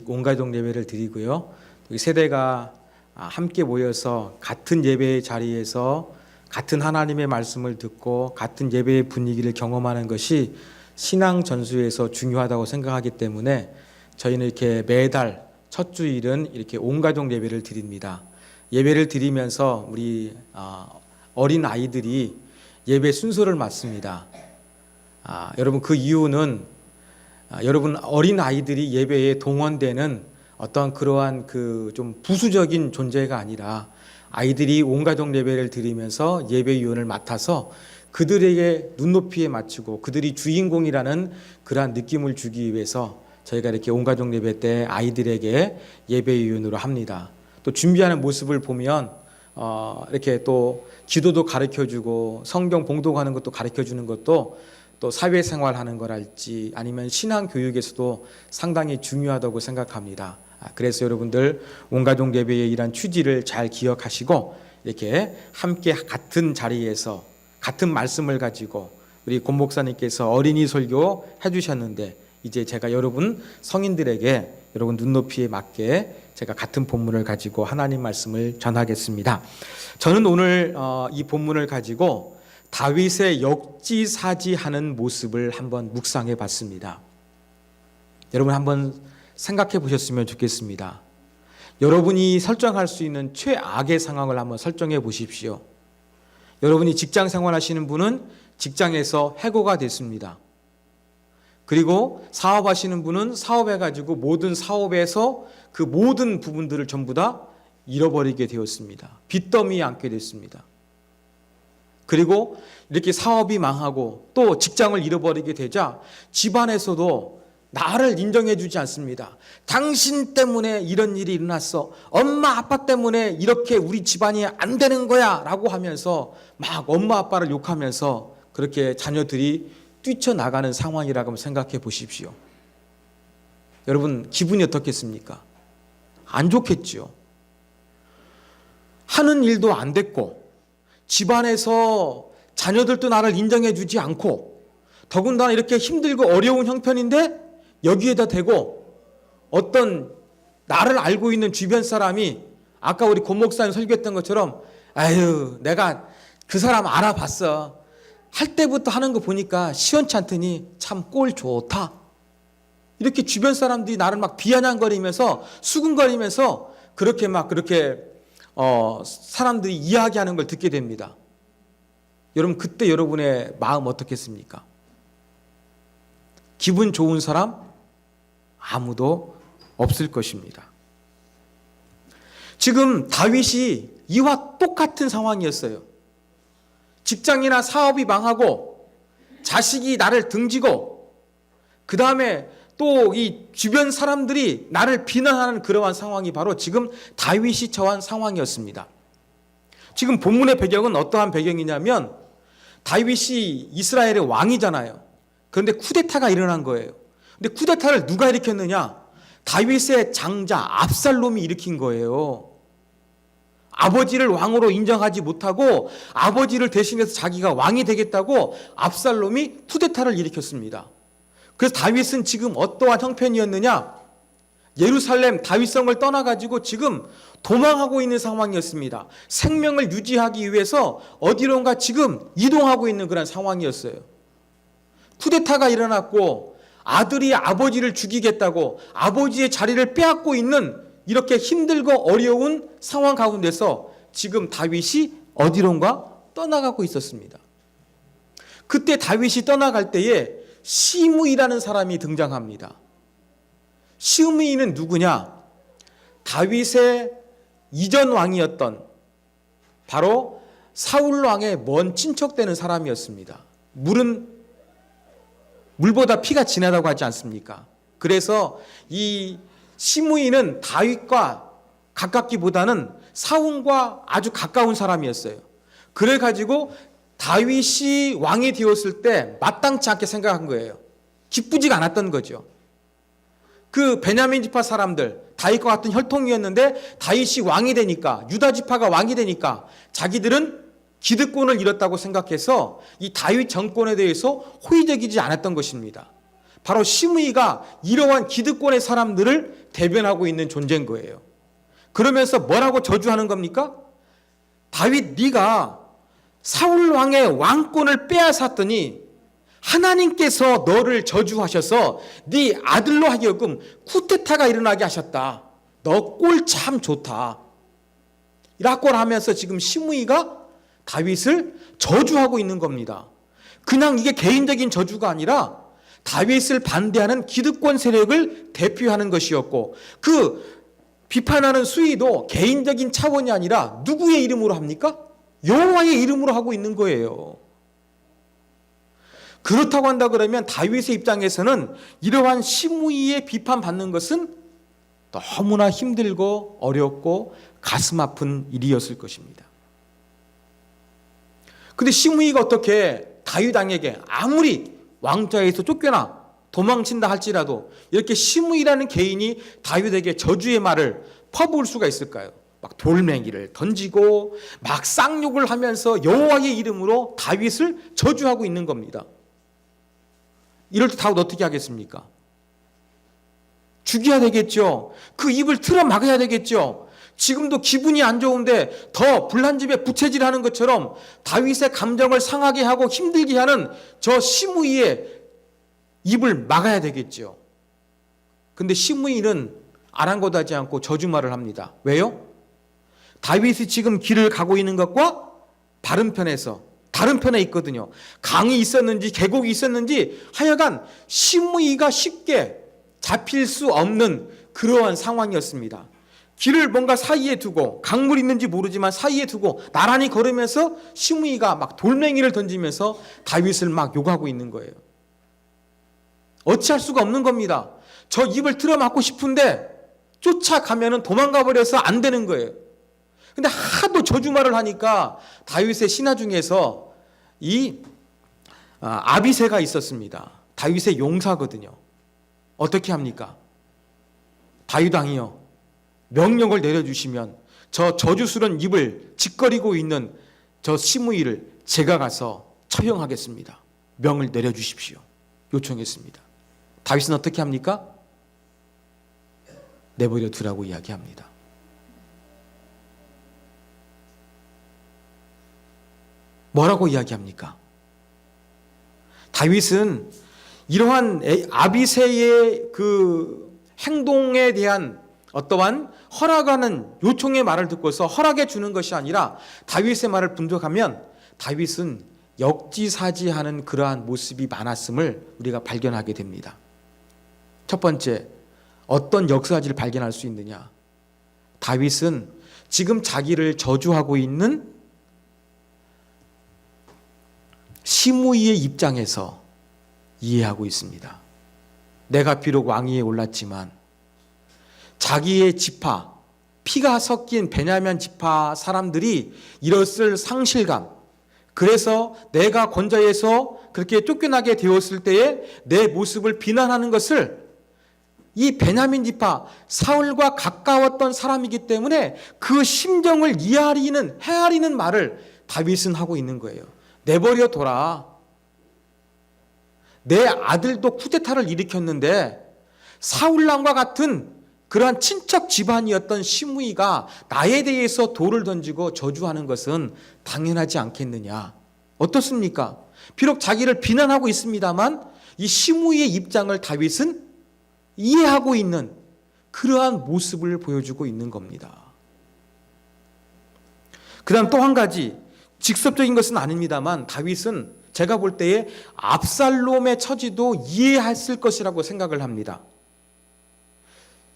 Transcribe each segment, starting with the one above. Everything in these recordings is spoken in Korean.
온가족 예배를 드리고요. 세대가 함께 모여서 같은 예배의 자리에서 같은 하나님의 말씀을 듣고 같은 예배의 분위기를 경험하는 것이 신앙 전수에서 중요하다고 생각하기 때문에 저희는 이렇게 매달 첫 주일은 이렇게 온가족 예배를 드립니다. 예배를 드리면서 우리 어린 아이들이 예배 순서를 맡습니다. 여러분, 그 이유는 여러분 어린 아이들이 예배에 동원되는 어떤 그러한 좀 부수적인 존재가 아니라 아이들이 온가족 예배를 드리면서 예배위원을 맡아서 그들에게 눈높이에 맞추고 그들이 주인공이라는 그러한 느낌을 주기 위해서 저희가 이렇게 온가족 예배 때 아이들에게 예배위원으로 합니다. 또 준비하는 모습을 보면 이렇게 또 기도도 가르쳐주고 성경 봉독하는 것도 가르쳐주는 것도 또 사회생활하는 거랄지 아니면 신앙교육에서도 상당히 중요하다고 생각합니다. 그래서 여러분들 온가족 예배의 이런 취지를 잘 기억하시고 이렇게 함께 같은 자리에서 같은 말씀을 가지고 우리 권 목사님께서 어린이 설교 해주셨는데 이제 제가 여러분 성인들에게 여러분 눈높이에 맞게 제가 같은 본문을 가지고 하나님 말씀을 전하겠습니다. 저는 오늘 이 본문을 가지고 다윗의 역지사지하는 모습을 한번 묵상해 봤습니다. 여러분 한번 생각해 보셨으면 좋겠습니다. 여러분이 설정할 수 있는 최악의 상황을 한번 설정해 보십시오. 여러분이 직장 생활하시는 분은 직장에서 해고가 됐습니다. 그리고 사업하시는 분은 사업해가지고 모든 사업에서 그 모든 부분들을 전부 다 잃어버리게 되었습니다. 빚더미에 앉게 됐습니다. 그리고 이렇게 사업이 망하고 또 직장을 잃어버리게 되자 집안에서도 나를 인정해 주지 않습니다. 당신 때문에 이런 일이 일어났어. 엄마 아빠 때문에 이렇게 우리 집안이 안 되는 거야 라고 하면서 막 엄마 아빠를 욕하면서 그렇게 자녀들이 뛰쳐나가는 상황이라고 생각해 보십시오. 여러분 기분이 어떻겠습니까? 안 좋겠죠. 하는 일도 안 됐고 집안에서 자녀들도 나를 인정해 주지 않고 더군다나 이렇게 힘들고 어려운 형편인데 여기에다 대고 어떤 나를 알고 있는 주변 사람이 아까 우리 권 목사님 설교했던 것처럼 아유 내가 그 사람 알아봤어. 할 때부터 하는 거 보니까 시원찮더니 참 꼴 좋다. 이렇게 주변 사람들이 나를 막 비아냥거리면서 수근거리면서 그렇게 사람들이 이야기하는 걸 듣게 됩니다. 여러분 그때 여러분의 마음 어떻겠습니까? 기분 좋은 사람 아무도 없을 것입니다. 지금 다윗이 이와 똑같은 상황이었어요. 직장이나 사업이 망하고 자식이 나를 등지고 그 다음에 또 이 주변 사람들이 나를 비난하는 그러한 상황이 바로 지금 다윗이 처한 상황이었습니다. 지금 본문의 배경은 어떠한 배경이냐면 다윗이 이스라엘의 왕이잖아요. 그런데 쿠데타가 일어난 거예요. 근데 쿠데타를 누가 일으켰느냐? 다윗의 장자 압살롬이 일으킨 거예요. 아버지를 왕으로 인정하지 못하고 아버지를 대신해서 자기가 왕이 되겠다고 압살롬이 쿠데타를 일으켰습니다. 그래서 다윗은 지금 어떠한 형편이었느냐? 예루살렘 다윗성을 떠나가지고 지금 도망하고 있는 상황이었습니다. 생명을 유지하기 위해서 어디론가 지금 이동하고 있는 그런 상황이었어요. 쿠데타가 일어났고 아들이 아버지를 죽이겠다고 아버지의 자리를 빼앗고 있는 이렇게 힘들고 어려운 상황 가운데서 지금 다윗이 어디론가 떠나가고 있었습니다. 그때 다윗이 떠나갈 때에 시므이라는 사람이 등장합니다. 시므이는 누구냐? 다윗의 이전 왕이었던 바로 사울 왕의 먼 친척되는 사람이었습니다. 물보다 피가 진하다고 하지 않습니까? 그래서 이 시므이는 다윗과 가깝기보다는 사울과 아주 가까운 사람이었어요. 그래가지고 다윗이 왕이 되었을 때 마땅치 않게 생각한 거예요. 기쁘지가 않았던 거죠. 그 베냐민 지파 사람들 다윗과 같은 혈통이었는데 다윗이 왕이 되니까 유다 지파가 왕이 되니까 자기들은 기득권을 잃었다고 생각해서 이 다윗 정권에 대해서 호의적이지 않았던 것입니다. 바로 시므이가 이러한 기득권의 사람들을 대변하고 있는 존재인 거예요. 그러면서 뭐라고 저주하는 겁니까? 다윗, 네가 사울 왕의 왕권을 빼앗았더니 하나님께서 너를 저주하셔서 네 아들로 하여금 쿠데타가 일어나게 하셨다. 너 꼴 참 좋다. 라고 하면서 지금 시므이가 다윗을 저주하고 있는 겁니다. 그냥 이게 개인적인 저주가 아니라 다윗을 반대하는 기득권 세력을 대표하는 것이었고, 그 비판하는 수위도 개인적인 차원이 아니라 누구의 이름으로 합니까? 여호와의 이름으로 하고 있는 거예요. 그렇다고 한다 그러면 다윗의 입장에서는 이러한 시므이의 비판받는 것은 너무나 힘들고 어렵고 가슴 아픈 일이었을 것입니다. 근데 시므이가 어떻게 다윗 왕에게 아무리 왕좌에서 쫓겨나 도망친다 할지라도 이렇게 시므이라는 개인이 다윗에게 저주의 말을 퍼부을 수가 있을까요? 막 돌멩이를 던지고 막 쌍욕을 하면서 여호와의 이름으로 다윗을 저주하고 있는 겁니다. 이럴 때 다윗 어떻게 하겠습니까? 죽여야 되겠죠. 그 입을 틀어 막아야 되겠죠. 지금도 기분이 안 좋은데 더 불난 집에 부채질하는 것처럼 다윗의 감정을 상하게 하고 힘들게 하는 저 시므이의 입을 막아야 되겠죠. 근데 시므이는 아랑곳하지 않고 저주말을 합니다. 왜요? 다윗이 지금 길을 가고 있는 것과 다른 편에 있거든요. 강이 있었는지 계곡이 있었는지 하여간 시므이가 쉽게 잡힐 수 없는 그러한 상황이었습니다. 길을 뭔가 사이에 두고, 강물 있는지 모르지만 사이에 두고 나란히 걸으면서 시므이가 막 돌멩이를 던지면서 다윗을 막 욕하고 있는 거예요. 어찌할 수가 없는 겁니다. 저 입을 틀어막고 싶은데 쫓아가면은 도망가 버려서 안 되는 거예요. 근데 하도 저주말을 하니까 다윗의 신하 중에서 이 아비새가 있었습니다. 다윗의 용사거든요. 어떻게 합니까? 다윗 왕이요, 명령을 내려주시면 저 저주스러운 입을 짓거리고 있는 저 시므이를 제가 가서 처형하겠습니다. 명을 내려주십시오. 요청했습니다. 다윗은 어떻게 합니까? 내버려 두라고 이야기합니다. 뭐라고 이야기합니까? 다윗은 이러한 아비새의 그 행동에 대한 어떠한 허락하는 요청의 말을 듣고서 허락해 주는 것이 아니라 다윗의 말을 분석하면 다윗은 역지사지하는 그러한 모습이 많았음을 우리가 발견하게 됩니다. 첫 번째, 어떤 역사지를 발견할 수 있느냐? 다윗은 지금 자기를 저주하고 있는 시므이의 입장에서 이해하고 있습니다. 내가 비록 왕위에 올랐지만 자기의 지파, 피가 섞인 베냐민 지파 사람들이 이뤘을 상실감, 그래서 내가 권좌에서 그렇게 쫓겨나게 되었을 때에 내 모습을 비난하는 것을 이 베냐민 지파 사울과 가까웠던 사람이기 때문에 그 심정을 헤아리는 말을 다윗은 하고 있는 거예요. 내버려 둬라. 내 아들도 쿠데타를 일으켰는데 사울왕과 같은 그러한 친척 집안이었던 시므이가 나에 대해서 돌을 던지고 저주하는 것은 당연하지 않겠느냐. 어떻습니까? 비록 자기를 비난하고 있습니다만 이 시므이의 입장을 다윗은 이해하고 있는 그러한 모습을 보여주고 있는 겁니다. 그 다음 또 한 가지, 직접적인 것은 아닙니다만 다윗은 제가 볼 때에 압살롬의 처지도 이해했을 것이라고 생각을 합니다.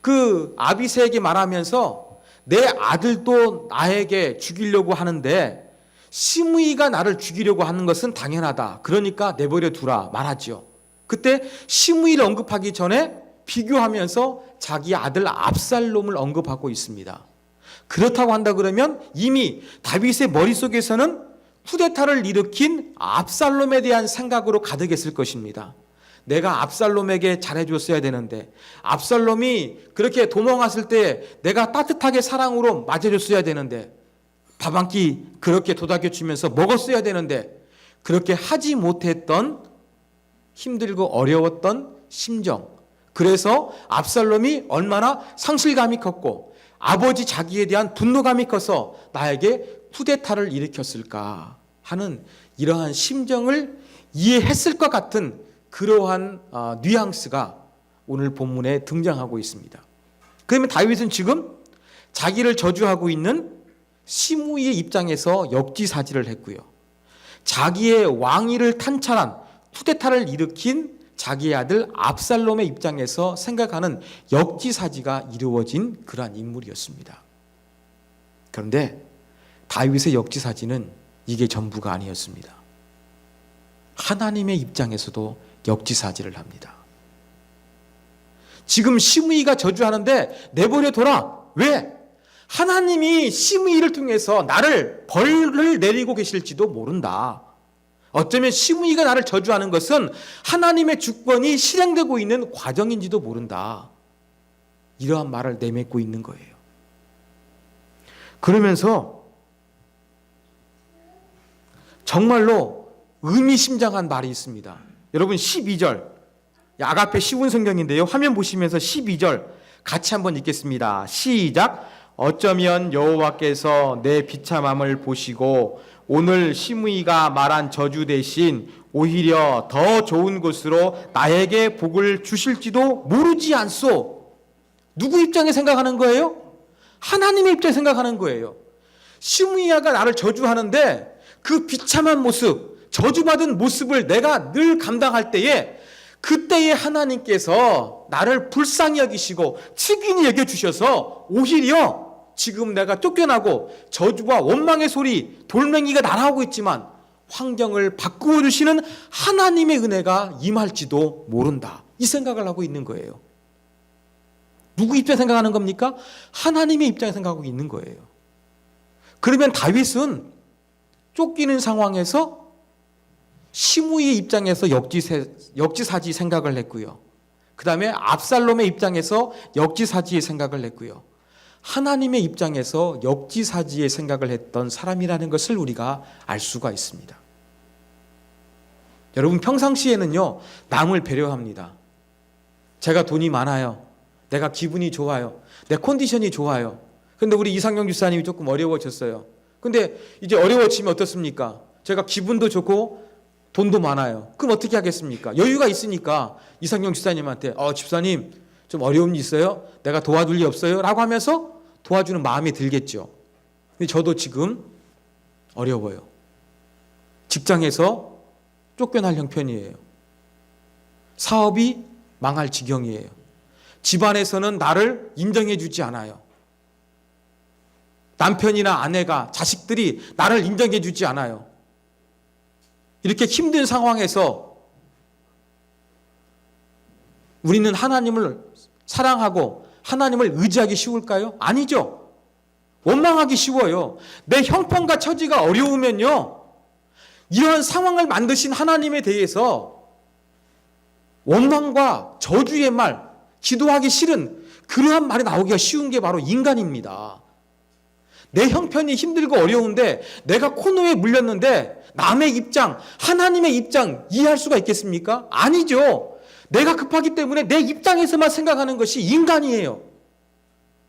그 아비새에게 말하면서 내 아들도 나에게 죽이려고 하는데 시므이가 나를 죽이려고 하는 것은 당연하다. 그러니까 내버려 두라 말하죠. 그때 시므이를 언급하기 전에 비교하면서 자기 아들 압살롬을 언급하고 있습니다. 그렇다고 한다 그러면 이미 다윗의 머릿속에서는 쿠데타를 일으킨 압살롬에 대한 생각으로 가득했을 것입니다. 내가 압살롬에게 잘해줬어야 되는데, 압살롬이 그렇게 도망갔을 때 내가 따뜻하게 사랑으로 맞아줬어야 되는데, 밥 한 끼 그렇게 도닥여주면서 먹었어야 되는데 그렇게 하지 못했던 힘들고 어려웠던 심정, 그래서 압살롬이 얼마나 상실감이 컸고 아버지 자기에 대한 분노감이 커서 나에게 쿠데타를 일으켰을까 하는 이러한 심정을 이해했을 것 같은 그러한 뉘앙스가 오늘 본문에 등장하고 있습니다. 그러면 다윗은 지금 자기를 저주하고 있는 시므이의 입장에서 역지사지를 했고요. 자기의 왕위를 탄찰한 쿠데타를 일으킨 자기의 아들 압살롬의 입장에서 생각하는 역지사지가 이루어진 그러한 인물이었습니다. 그런데 다윗의 역지사지는 이게 전부가 아니었습니다. 하나님의 입장에서도 역지사지를 합니다. 지금 시므이가 저주하는데 내버려둬라. 왜? 하나님이 시므이를 통해서 나를 벌을 내리고 계실지도 모른다. 어쩌면 시므이가 나를 저주하는 것은 하나님의 주권이 실행되고 있는 과정인지도 모른다. 이러한 말을 내뱉고 있는 거예요. 그러면서 정말로 의미심장한 말이 있습니다. 여러분 12절 아가페 시운 성경인데요. 화면 보시면서 12절 같이 한번 읽겠습니다. 시작. 어쩌면 여호와께서 내 비참함을 보시고 오늘 시므이가 말한 저주 대신 오히려 더 좋은 곳으로 나에게 복을 주실지도 모르지 않소. 누구 입장에 생각하는 거예요? 하나님의 입장에 생각하는 거예요. 시므이가 나를 저주하는데 그 비참한 모습, 저주받은 모습을 내가 늘 감당할 때에 그때에 하나님께서 나를 불쌍히 여기시고 측은히 여겨주셔서 오히려 지금 내가 쫓겨나고 저주와 원망의 소리, 돌멩이가 날아오고 있지만 환경을 바꾸어 주시는 하나님의 은혜가 임할지도 모른다. 이 생각을 하고 있는 거예요. 누구 입장에 생각하는 겁니까? 하나님의 입장에 생각하고 있는 거예요. 그러면 다윗은 쫓기는 상황에서 시므이의 입장에서 역지사지 생각을 했고요. 그 다음에 압살롬의 입장에서 역지사지의 생각을 했고요. 하나님의 입장에서 역지사지의 생각을 했던 사람이라는 것을 우리가 알 수가 있습니다. 여러분 평상시에는요 남을 배려합니다. 제가 돈이 많아요. 내가 기분이 좋아요. 내 컨디션이 좋아요. 근데 우리 이상경 집사님이 조금 어려워졌어요. 근데 이제 어려워지면 어떻습니까? 제가 기분도 좋고 돈도 많아요. 그럼 어떻게 하겠습니까? 여유가 있으니까 이상경 집사님한테 집사님 좀 어려운 일 있어요? 내가 도와줄 일 없어요? 라고 하면서 도와주는 마음이 들겠죠. 근데 저도 지금 어려워요. 직장에서 쫓겨날 형편이에요. 사업이 망할 지경이에요. 집안에서는 나를 인정해 주지 않아요. 남편이나 아내가, 자식들이 나를 인정해 주지 않아요. 이렇게 힘든 상황에서 우리는 하나님을 사랑하고 하나님을 의지하기 쉬울까요? 아니죠. 원망하기 쉬워요. 내 형편과 처지가 어려우면요, 이런 상황을 만드신 하나님에 대해서 원망과 저주의 말, 기도하기 싫은 그러한 말이 나오기가 쉬운 게 바로 인간입니다. 내 형편이 힘들고 어려운데 내가 코너에 물렸는데 남의 입장, 하나님의 입장 이해할 수가 있겠습니까? 아니죠. 내가 급하기 때문에 내 입장에서만 생각하는 것이 인간이에요.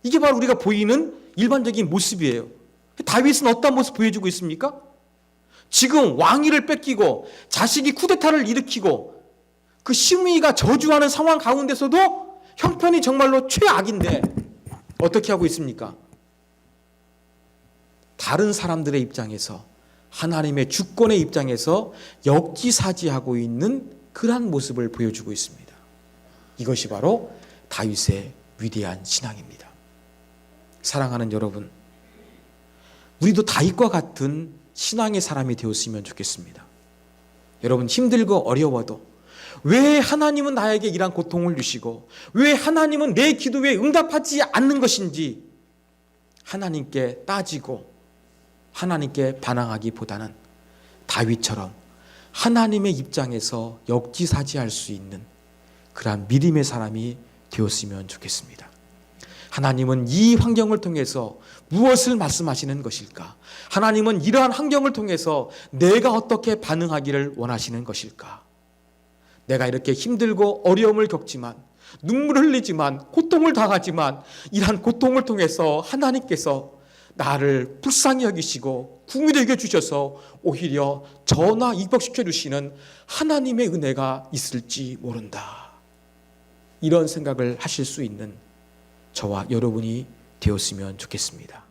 이게 바로 우리가 보이는 일반적인 모습이에요. 다윗은 어떤 모습 보여주고 있습니까? 지금 왕위를 뺏기고 자식이 쿠데타를 일으키고 그 시므이가 저주하는 상황 가운데서도 형편이 정말로 최악인데 어떻게 하고 있습니까? 다른 사람들의 입장에서, 하나님의 주권의 입장에서 역지사지하고 있는 그러한 모습을 보여주고 있습니다. 이것이 바로 다윗의 위대한 신앙입니다. 사랑하는 여러분, 우리도 다윗과 같은 신앙의 사람이 되었으면 좋겠습니다. 여러분, 힘들고 어려워도 왜 하나님은 나에게 이러한 고통을 주시고 왜 하나님은 내 기도에 응답하지 않는 것인지 하나님께 따지고 하나님께 반항하기보다는 다윗처럼 하나님의 입장에서 역지사지할 수 있는 그러한 믿음의 사람이 되었으면 좋겠습니다. 하나님은 이 환경을 통해서 무엇을 말씀하시는 것일까? 하나님은 이러한 환경을 통해서 내가 어떻게 반응하기를 원하시는 것일까? 내가 이렇게 힘들고 어려움을 겪지만 눈물을 흘리지만 고통을 당하지만 이러한 고통을 통해서 하나님께서 나를 불쌍히 여기시고 궁휼히 여겨주셔서 오히려 저나 입학시켜 주시는 하나님의 은혜가 있을지 모른다. 이런 생각을 하실 수 있는 저와 여러분이 되었으면 좋겠습니다.